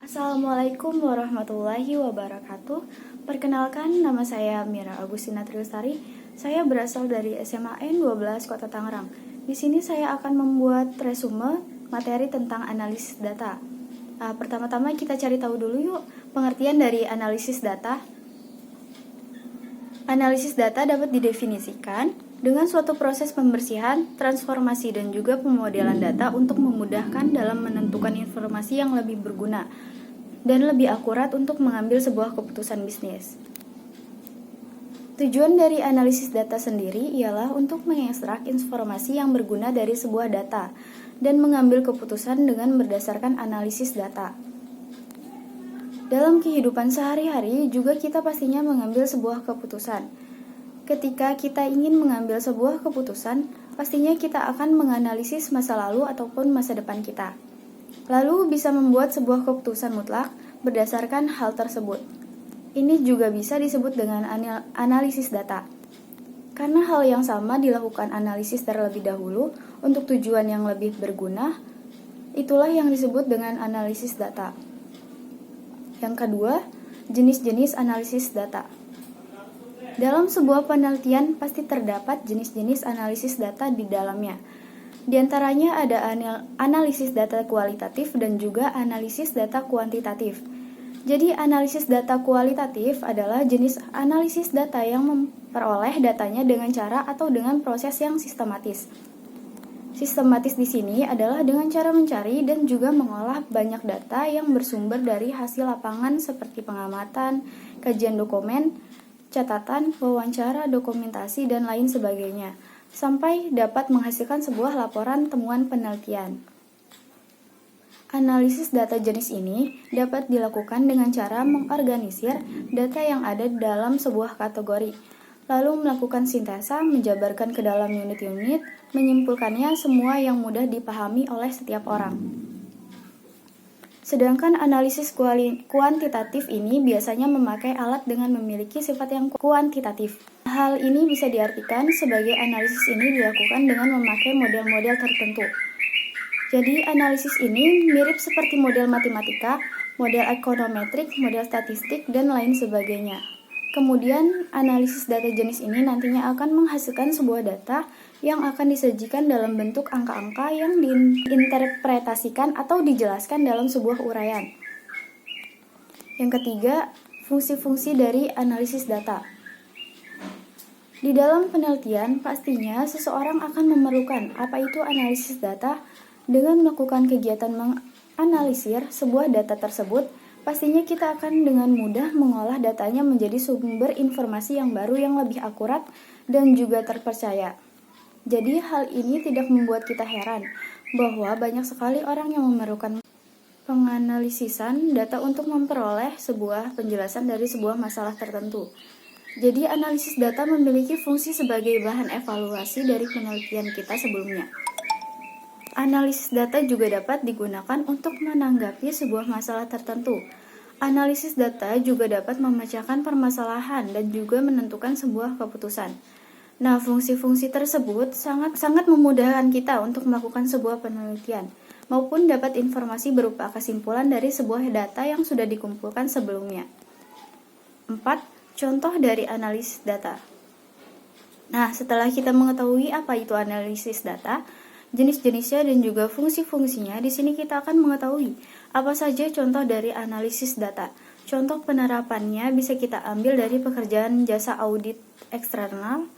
Assalamualaikum warahmatullahi wabarakatuh. Perkenalkan, nama saya Mira Agustina Triustari. Saya berasal dari SMA N12 Kota Tangerang. Di sini saya akan membuat resume materi tentang analisis data. Pertama-tama kita cari tahu dulu yuk pengertian dari analisis data. Analisis data dapat didefinisikan dengan suatu proses pembersihan, transformasi, dan juga pemodelan data untuk memudahkan dalam menentukan informasi yang lebih berguna dan lebih akurat untuk mengambil sebuah keputusan bisnis. Tujuan dari analisis data sendiri ialah untuk mengekstrak informasi yang berguna dari sebuah data dan mengambil keputusan dengan berdasarkan analisis data. Dalam kehidupan sehari-hari juga kita pastinya mengambil sebuah keputusan. Ketika kita ingin mengambil sebuah keputusan, pastinya kita akan menganalisis masa lalu ataupun masa depan kita. Lalu bisa membuat sebuah keputusan mutlak berdasarkan hal tersebut. Ini juga bisa disebut dengan analisis data. Karena hal yang sama dilakukan analisis terlebih dahulu untuk tujuan yang lebih berguna, itulah yang disebut dengan analisis data. Yang kedua, jenis-jenis analisis data. Dalam sebuah penelitian pasti terdapat jenis-jenis analisis data di dalamnya. Di antaranya ada analisis data kualitatif dan juga analisis data kuantitatif. Jadi analisis data kualitatif adalah jenis analisis data yang memperoleh datanya dengan cara atau dengan proses yang sistematis. Sistematis di sini adalah dengan cara mencari dan juga mengolah banyak data yang bersumber dari hasil lapangan seperti pengamatan, kajian dokumen, catatan, wawancara, dokumentasi, dan lain sebagainya, sampai dapat menghasilkan sebuah laporan temuan penelitian. Analisis data jenis ini dapat dilakukan dengan cara mengorganisir data yang ada dalam sebuah kategori, lalu melakukan sintesa, menjabarkan ke dalam unit-unit, menyimpulkannya semua yang mudah dipahami oleh setiap orang. Sedangkan analisis kuantitatif ini biasanya memakai alat dengan memiliki sifat yang kuantitatif. Hal ini bisa diartikan sebagai analisis ini dilakukan dengan memakai model-model tertentu. Jadi analisis ini mirip seperti model matematika, model ekonometrik, model statistik, dan lain sebagainya. Kemudian analisis data jenis ini nantinya akan menghasilkan sebuah data yang akan disajikan dalam bentuk angka-angka yang diinterpretasikan atau dijelaskan dalam sebuah uraian. Yang ketiga, fungsi-fungsi dari analisis data. Di dalam penelitian, pastinya seseorang akan memerlukan apa itu analisis data. Dengan melakukan kegiatan menganalisir sebuah data tersebut, pastinya kita akan dengan mudah mengolah datanya menjadi sumber informasi yang baru yang lebih akurat dan juga terpercaya. Jadi hal ini tidak membuat kita heran bahwa banyak sekali orang yang memerlukan penganalisisan data untuk memperoleh sebuah penjelasan dari sebuah masalah tertentu. Jadi analisis data memiliki fungsi sebagai bahan evaluasi dari penelitian kita sebelumnya. Analisis data juga dapat digunakan untuk menanggapi sebuah masalah tertentu. Analisis data juga dapat memecahkan permasalahan dan juga menentukan sebuah keputusan. Nah, fungsi-fungsi tersebut sangat memudahkan kita untuk melakukan sebuah penelitian, maupun dapat informasi berupa kesimpulan dari sebuah data yang sudah dikumpulkan sebelumnya. 4. Contoh dari analisis data. Nah, setelah kita mengetahui apa itu analisis data, jenis-jenisnya dan juga fungsi-fungsinya, di sini kita akan mengetahui apa saja contoh dari analisis data. Contoh penerapannya bisa kita ambil dari pekerjaan jasa audit eksternal,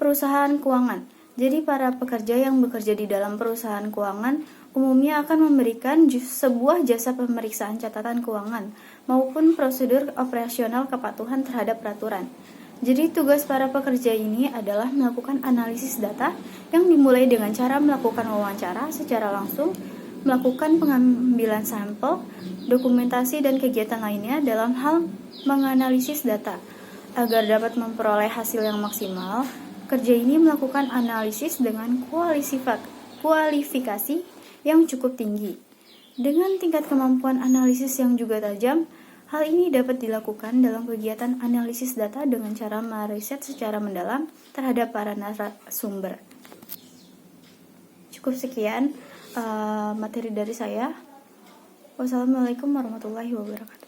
perusahaan keuangan. Jadi para pekerja yang bekerja di dalam perusahaan keuangan umumnya akan memberikan sebuah jasa pemeriksaan catatan keuangan maupun prosedur operasional kepatuhan terhadap peraturan. Jadi tugas para pekerja ini adalah melakukan analisis data yang dimulai dengan cara melakukan wawancara secara langsung, melakukan pengambilan sampel, dokumentasi dan kegiatan lainnya dalam hal menganalisis data. Agar dapat memperoleh hasil yang maksimal, kerja ini melakukan analisis dengan kualifikasi yang cukup tinggi. Dengan tingkat kemampuan analisis yang juga tajam, hal ini dapat dilakukan dalam kegiatan analisis data dengan cara meriset secara mendalam terhadap para narasumber. Cukup sekian materi dari saya. Wassalamualaikum warahmatullahi wabarakatuh.